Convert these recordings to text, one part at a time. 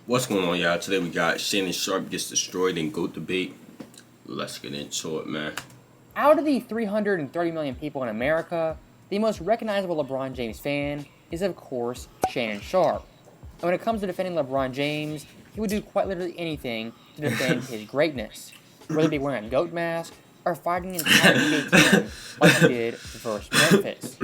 What's going on, y'all? Today we got Shannon Sharpe gets destroyed in GOAT debate. Let's get into it, man. Out of the 330 million people in America, the most recognizable LeBron James fan is, of course, Shannon Sharpe. And when it comes to defending LeBron James, he would do quite literally anything to defend his greatness, whether it be wearing a goat mask or fighting an entire NBA team like he did versus Memphis.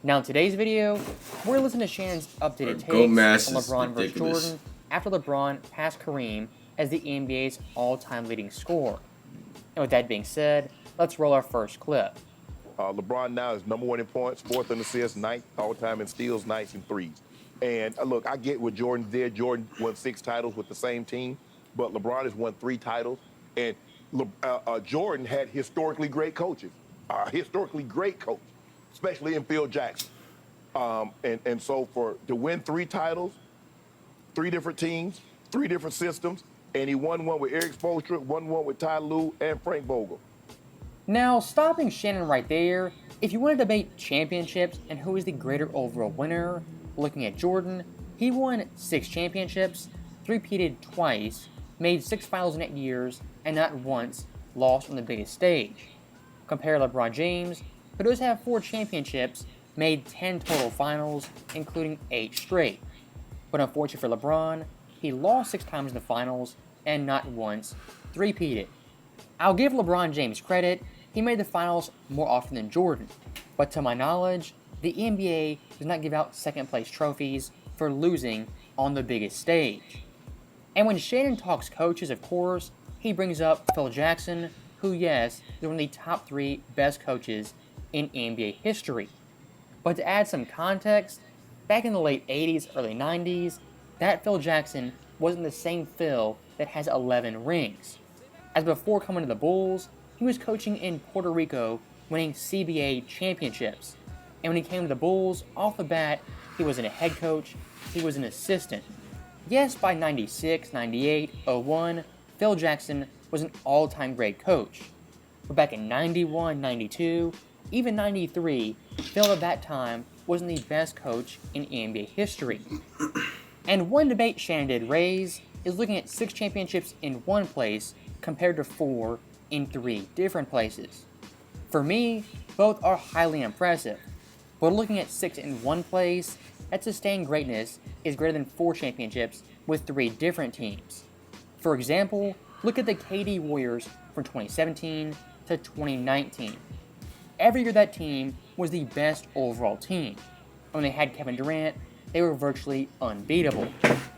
Now, in today's video, we're listening to Shannon's updated takes on LeBron versus Jordan after LeBron passed Kareem as the NBA's all-time leading scorer. And with that being said, let's roll our first clip. LeBron now is number one in points, fourth in assists, ninth all-time in steals, ninth in threes. And look, I get what Jordan did. Jordan won 6 titles with the same team, but LeBron has won 3 titles. And Jordan had historically great coaches, historically great coach, especially in Phil Jackson. And so to win 3 titles, 3 different teams, 3 different systems, and he won one with Eric Spoelstra, won one with Ty Lue and Frank Vogel. Now, stopping Shannon right there, if you want to debate championships and who is the greater overall winner, looking at Jordan, he won 6 championships, three-peated twice, made 6 finals in 8 years, and not once lost on the biggest stage. Compare LeBron James, who does have 4 championships, made 10 total finals, including 8 straight. But unfortunately for LeBron, he lost 6 times in the finals, and not once three-peated. I'll give LeBron James credit, he made the finals more often than Jordan, but to my knowledge, the NBA does not give out second place trophies for losing on the biggest stage. And when Shannon talks coaches, of course, he brings up Phil Jackson, who, yes, is one of the top 3 best coaches in NBA history. But to add some context, back in the late 80s, early 90s, that Phil Jackson wasn't the same Phil that has 11 rings. As before coming to the Bulls, he was coaching in Puerto Rico, winning CBA championships. And when he came to the Bulls, off the bat, he wasn't a head coach, he was an assistant. Yes, by 96, 98, 01, Phil Jackson was an all-time great coach. But back in 91, 92, even 93, Phil at that time wasn't the best coach in NBA history. And one debate Shannon did raise is looking at 6 championships in one place compared to 4 in 3 different places. For me, both are highly impressive, but looking at 6 in one place, that sustained greatness is greater than 4 championships with 3 different teams. For example, look at the KD Warriors from 2017 to 2019. Every year that team was the best overall team. When they had Kevin Durant, they were virtually unbeatable.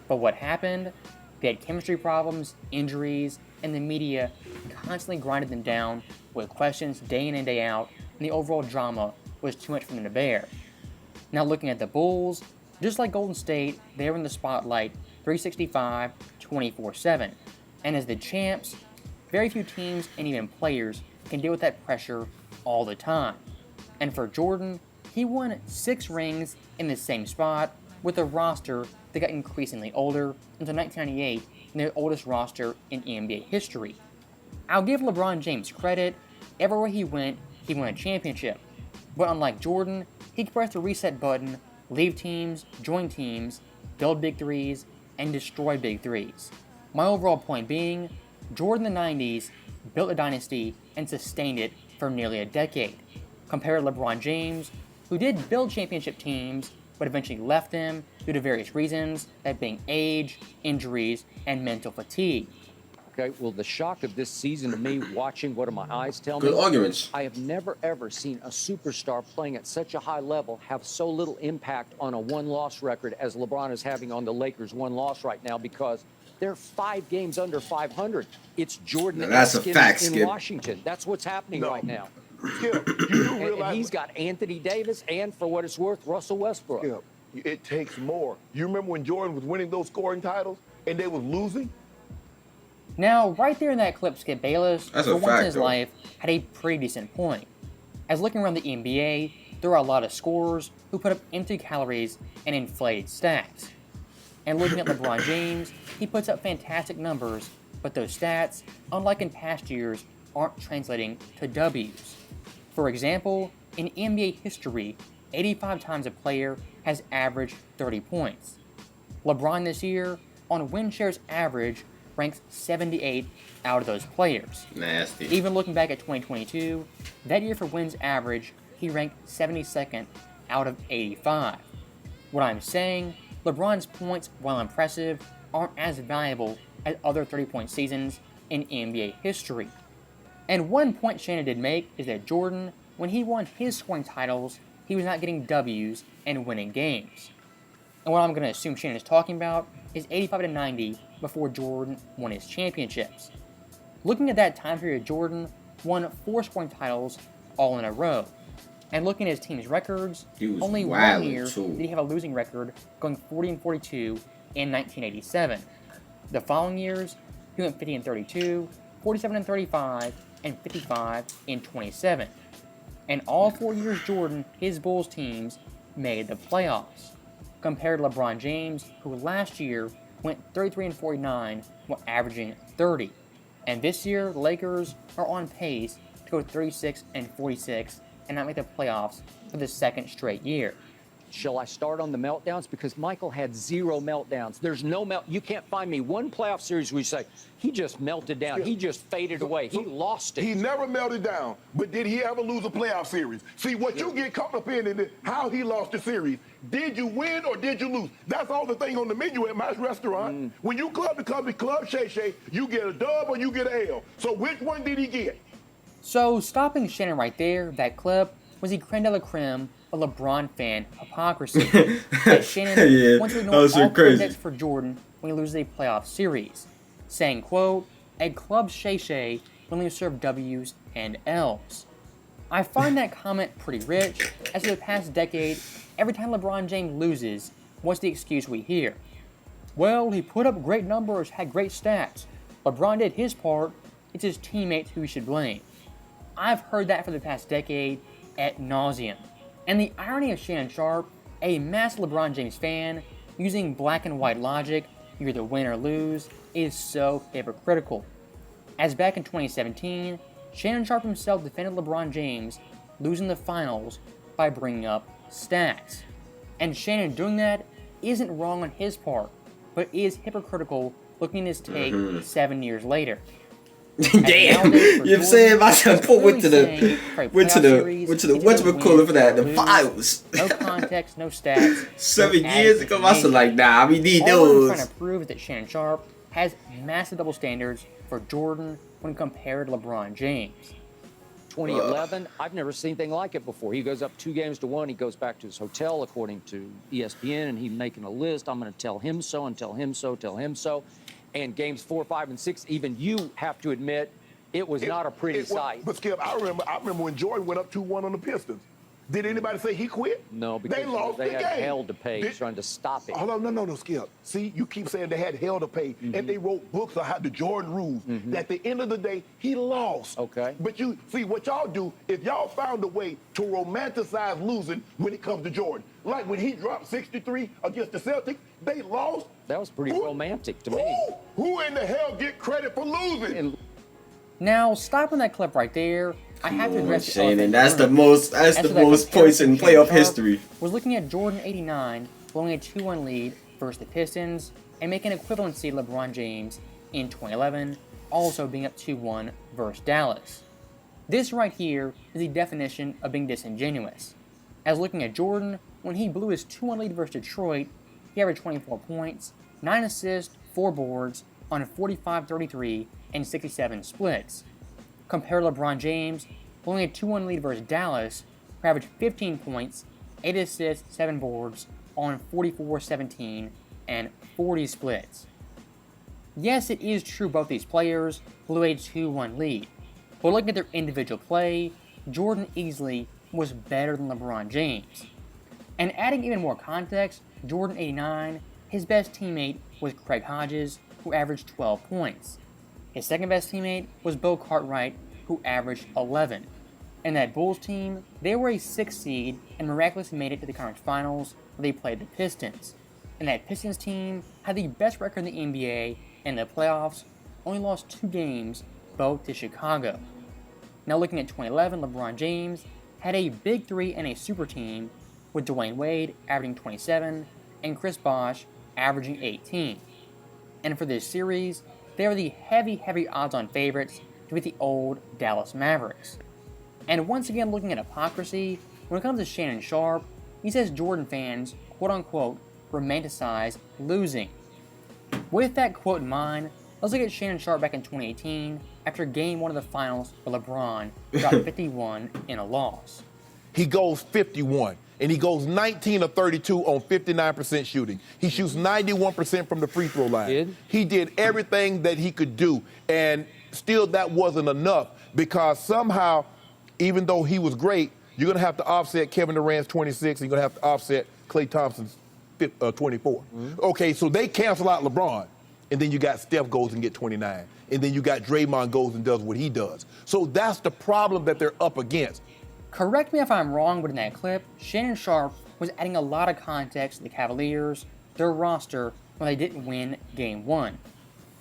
But what happened? They had chemistry problems, injuries, and the media constantly grinded them down with questions day in and day out, and the overall drama was too much for them to bear. Now looking at the Bulls, just like Golden State, they were in the spotlight 365, 24/7. And as the champs, very few teams and even players can deal with that pressure all the time. And for Jordan, he won 6 rings in the same spot with a roster that got increasingly older until 1998, and the oldest roster in NBA history. I'll give LeBron James credit, everywhere he won a championship. But unlike Jordan, he could press the reset button, leave teams, join teams, build big threes, and destroy big threes. My overall point being, Jordan in the 90s built a dynasty and sustained it for nearly a decade. Compare LeBron James, who did build championship teams, but eventually left them due to various reasons, that being age, injuries, and mental fatigue. Okay, well, the shock of this season to me, watching what my eyes tell Good me, arguments. I have never, ever seen a superstar playing at such a high level have so little impact on a one-loss record as LeBron is having on the Lakers' one loss right now, because they're 5 games under 500. It's Jordan and That's a fact, in Skip. Washington. That's what's happening right now. Skip, you do And realize he's got Anthony Davis and, for what it's worth, Russell Westbrook. Skip, it takes more. You remember when Jordan was winning those scoring titles and they was losing? Now, right there in that clip, Skip Bayless, That's for a once fact, in his though. life, had a pretty decent point. As looking around the NBA, there are a lot of scorers who put up empty calories and inflated stats. And looking at LeBron James, he puts up fantastic numbers, but those stats, unlike in past years, aren't translating to W's. For example, in NBA history, 85 times a player has averaged 30 points. LeBron this year on win shares average, ranks 78 out of those players. Nasty. Even looking back at 2022, that year for wins average, he ranked 72nd out of 85. What I'm saying, LeBron's points, while impressive, aren't as valuable as other 30-point seasons in NBA history. And one point Shannon did make is that Jordan, when he won his scoring titles, he was not getting W's and winning games. And what I'm going to assume Shannon is talking about is 85-90 before Jordan won his championships. Looking at that time period, Jordan won 4 scoring titles all in a row. And looking at his team's records, only one year did he have a losing record, going 40-42 in 1987. The following years, he went 50-32, 47-35, and 55 in 27. And all 4 years Jordan, his Bulls teams, made the playoffs, compared to LeBron James, who last year went 33-49 while averaging 30. And this year, the Lakers are on pace to go 36-46 and not make the playoffs for the second straight year. Shall I start on the meltdowns? Because Michael had 0 meltdowns. There's no You can't find me one playoff series where you say, he just melted down. He just faded away. He lost it. He never melted down, but did he ever lose a playoff series? See, what you get caught up in is how he lost the series. Did you win or did you lose? That's all the thing on the menu at my restaurant. When you club the Club Shay Shay, you get a dub or you get an L. So which one did he get? So, stopping Shannon right there, that clip was the creme de la creme of LeBron fan hypocrisy. That Shannon wants to ignore all critics for Jordan when he loses a playoff series, saying, quote, "A Club Shay Shay will only serve W's and L's." I find that comment pretty rich, as for the past decade, every time LeBron James loses, what's the excuse we hear? Well, he put up great numbers, had great stats. LeBron did his part, it's his teammates who we should blame. I've heard that for the past decade ad nauseum. And the irony of Shannon Sharpe, a massive LeBron James fan, using black and white logic, you either win or lose, is so hypocritical. As back in 2017, Shannon Sharpe himself defended LeBron James losing the finals by bringing up stats. And Shannon doing that isn't wrong on his part, but is hypocritical looking at his take 7 years later. Damn, you're saying my son went to the whatchamacallit for that, the files. No context, no stats. 7 years ago, my son like, nah, we need those. All I'm trying to prove is that Shannon Sharpe has massive double standards for Jordan when compared to LeBron James. 2011, I've never seen anything like it before. He goes up 2-1. He goes back to his hotel, according to ESPN, and he's making a list. I'm going to tell him so and tell him so, tell him so. And games 4, 5, and 6, even you have to admit, it was not a pretty sight. But Skip, I remember when Jordan went up 2-1 on the Pistons. Did anybody say he quit? No, because they lost they the had game. hell to pay trying to stop it. Hold on, no, Skip. See, you keep saying they had hell to pay, and they wrote books on how the Jordan rules. At the end of the day, he lost. Okay. But you see, what y'all do is y'all found a way to romanticize losing when it comes to Jordan. Like when he dropped 63 against the Celtics, they lost. That was pretty romantic to me. Who in the hell get credit for losing? Now, stopping that clip right there, I have to address Shannon, that's the most points in playoff history. Was looking at Jordan 89, blowing a 2-1 lead versus the Pistons, and making equivalency to LeBron James in 2011, also being up 2-1 versus Dallas. This right here is the definition of being disingenuous. As looking at Jordan, when he blew his 2-1 lead versus Detroit, he averaged 24 points, 9 assists, 4 boards, on 45-33 and 67 splits. Compared to LeBron James, blowing a 2-1 lead versus Dallas, who averaged 15 points, 8 assists, 7 boards, on 44-17 and 40 splits. Yes, it is true both these players blew a 2-1 lead, but looking at their individual play, Jordan easily was better than LeBron James. And adding even more context, Jordan 89, his best teammate was Craig Hodges, who averaged 12 points. His second best teammate was Bo Cartwright, who averaged 11. And that Bulls team, they were a 6th seed and miraculously made it to the conference finals where they played the Pistons. And that Pistons team had the best record in the NBA, and in the playoffs only lost 2 games, both to Chicago. Now looking at 2011, LeBron James had a big 3 and a super team, with Dwayne Wade averaging 27 and Chris Bosh averaging 18. And for this series, they are the heavy odds-on favorites to beat the old Dallas Mavericks. And once again, looking at hypocrisy, when it comes to Shannon Sharpe, he says Jordan fans, quote-unquote, romanticize losing. With that quote in mind, let's look at Shannon Sharpe back in 2018 after Game 1 of the finals where LeBron dropped 51 in a loss. He goes 51, and he goes 19 of 32 on 59% shooting. He shoots 91% from the free throw line. He did everything that he could do, and still that wasn't enough because somehow, even though he was great, you're going to have to offset Kevin Durant's 26, and you're going to have to offset Klay Thompson's 24. Okay, so they cancel out LeBron, and then you got Steph goes and get 29, and then you got Draymond goes and does what he does. So that's the problem that they're up against. Correct me if I'm wrong, but in that clip, Shannon Sharpe was adding a lot of context to the Cavaliers, their roster, when they didn't win Game 1.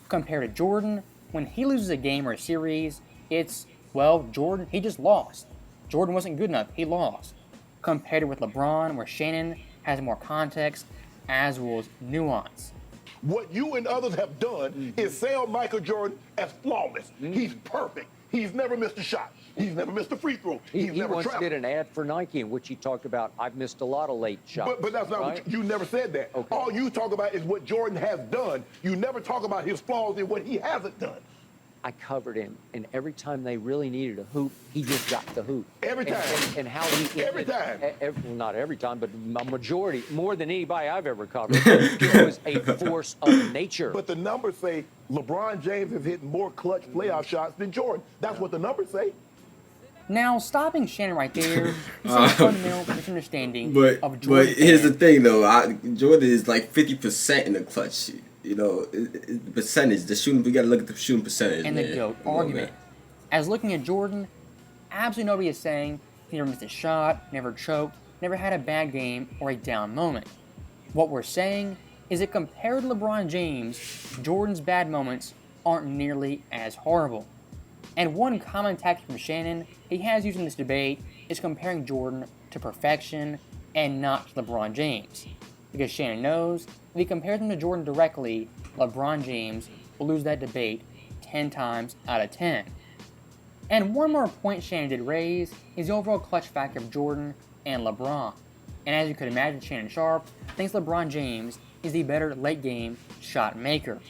Compared to Jordan, when he loses a game or a series, it's, well, Jordan, he just lost. Jordan wasn't good enough, he lost. Compared with LeBron, where Shannon has more context, as well as nuance. What you and others have done is sell Michael Jordan as flawless. He's perfect. He's never missed a shot. He's never missed a free throw. He once did an ad for Nike in which he talked about, I've missed a lot of late shots. But that's not what you never said that. Okay. All you talk about is what Jordan has done. You never talk about his flaws and what he hasn't done. I covered him, and every time they really needed a hoop, he just got the hoop. Every time. And how he... Every time. Well, not every time, but a majority, more than anybody I've ever covered. He was a force of nature. But the numbers say LeBron James has hit more clutch playoff shots than Jordan. That's what the numbers say. Now, stopping Shannon right there is a fundamental misunderstanding of Jordan. But here's the thing, though. Jordan is like 50% in the clutch. You know, the percentage, the shooting, we got to look at the shooting percentage. And the GOAT argument. As looking at Jordan, absolutely nobody is saying he never missed a shot, never choked, never had a bad game or a down moment. What we're saying is that compared to LeBron James, Jordan's bad moments aren't nearly as horrible. And one common tactic from Shannon he has used in this debate is comparing Jordan to perfection and not to LeBron James. Because Shannon knows if he compares him to Jordan directly, LeBron James will lose that debate 10 times out of 10. And one more point Shannon did raise is the overall clutch factor of Jordan and LeBron. And as you could imagine, Shannon Sharpe thinks LeBron James is the better late game shot maker.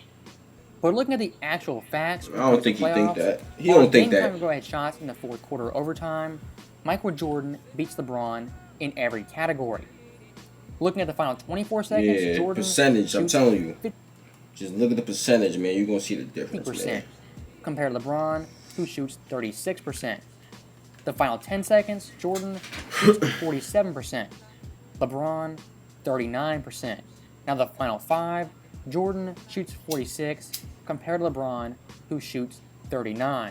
But looking at the actual facts, I don't think he think that. He don't think that. Time go-ahead shots in the fourth quarter overtime, Michael Jordan beats LeBron in every category. Looking at the final 24 seconds, yeah, Jordan percentage, I'm telling you. Just look at the percentage, man. You're going to see the difference, 50%. man. Compared to LeBron, who shoots 36%. The final 10 seconds, Jordan shoots 47%. LeBron, 39%. Now the final 5, Jordan shoots 46, compared to LeBron, who shoots 39.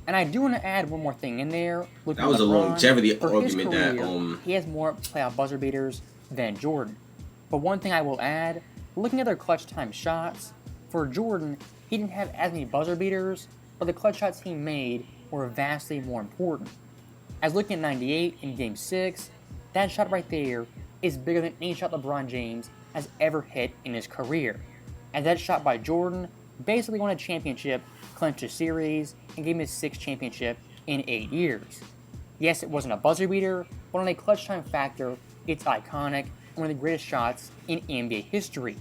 And I do want to add one more thing in there. That was a longevity argument that he has more playoff buzzer beaters than Jordan. But one thing I will add, looking at their clutch time shots, for Jordan, he didn't have as many buzzer beaters, but the clutch shots he made were vastly more important. As looking at 98 in Game 6, that shot right there is bigger than any shot LeBron James has ever hit in his career. And that shot by Jordan basically won a championship, clinched a series, and gave him his 6th championship in 8 years. Yes, it wasn't a buzzer beater, but on a clutch time factor, it's iconic and one of the greatest shots in NBA history.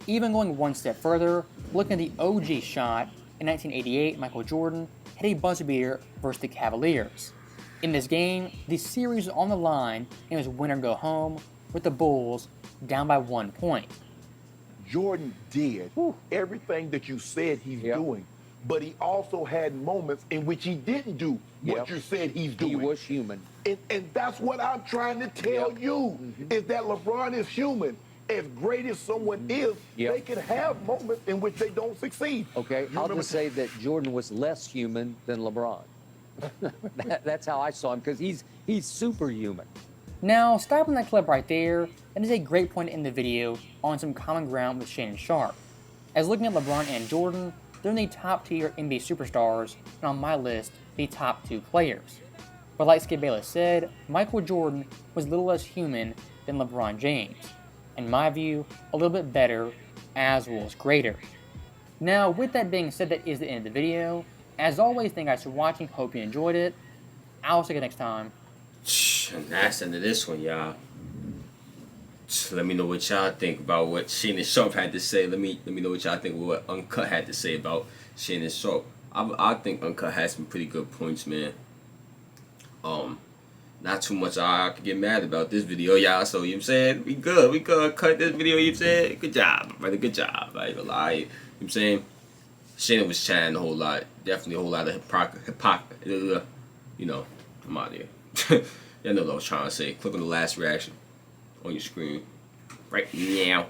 Even going one step further, looking at the OG shot, in 1988, Michael Jordan hit a buzzer beater versus the Cavaliers. In this game, the series was on the line and it was win or go home, with the Bulls down by 1 point. Jordan did everything that you said he's doing, but he also had moments in which he didn't do what you said he's doing. He was human. And that's what I'm trying to tell you, is that LeBron is human. As great as someone is, they can have moments in which they don't succeed. Okay, I'll just say that Jordan was less human than LeBron. That's how I saw him, because he's superhuman. Now, stopping that clip right there, that is a great point in the video on some common ground with Shannon Sharpe. As looking at LeBron and Jordan, they're in the top tier NBA superstars, and on my list, the top 2 players. But like Skip Bayless said, Michael Jordan was a little less human than LeBron James. In my view, a little bit better, as well as greater. Now, with that being said, that is the end of the video. As always, thank you guys for watching. Hope you enjoyed it. I'll see you next time. And that's the end of this one, y'all. Let me know what y'all think about what Shannon Sharpe had to say. Let me know what y'all think of what Uncut had to say about Shannon Sharpe. I think Uncut has some pretty good points, man. Not too much I could get mad about this video, y'all. So, you know what I'm saying? We good cut this video, you know what I'm saying? Good job, brother, good job. I ain't gonna lie. You know what I'm saying? Shannon was chatting a whole lot. Definitely a whole lot of hypocrisy. You know, I'm out there. Y'all know what I was trying to say. Click on the last reaction on your screen right now.